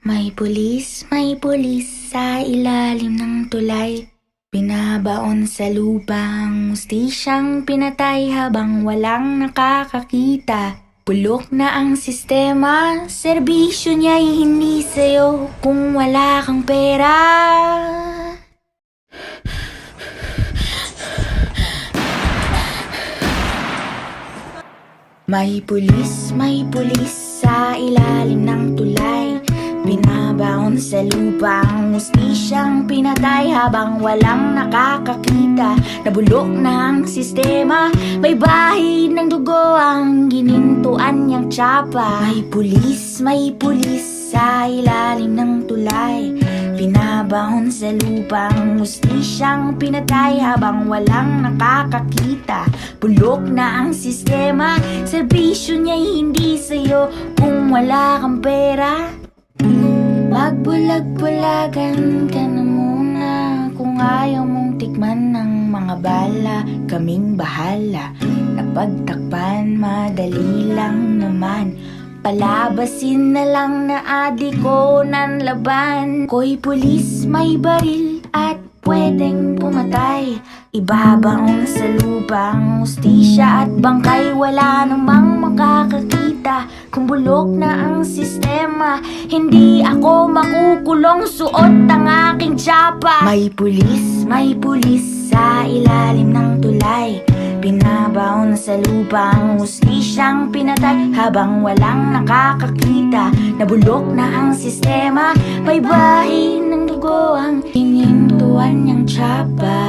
May pulis sa ilalim ng tulay. Binabaon sa lubang, hustisyang pinatay habang walang nakakakita. Bulok na ang sistema, serbisyo niya'y hindi sa'yo kung wala kang pera. May pulis sa ilalim ng tulay. Binabaon sa lupang, hustisyang pinatay habang walang nakakakita. Nabulok na ang sistema, may bahid ng dugo ang ginintuan niyang tsapa. May pulis sa ilalim ng tulay. Binabaon sa lupang, hustisyang pinatay habang walang nakakakita. Bulok na ang sistema, serbisyo niya'y hindi sa'yo kung wala kang pera. Magbulag-bulagan ka na muna kung ayaw mong tikman ng mga bala. Kaming bahala, napagtakpan madali lang naman. Palabasin na lang na adiko ng laban. Ko'y pulis, may baril at pwedeng pumatay. Ibabaon sa lupang, hustisya at bangkay. Wala namang makakakita kung bulok na ang sistema. Hindi ako makukulong, suot ang aking tsapa. May pulis sa ilalim ng tulay. Binabaon sa lupang, hustisyang pinatay habang walang nakakakita. Nabulok na ang sistema, may bahin ng dugo ang inintuan niyang tsapa.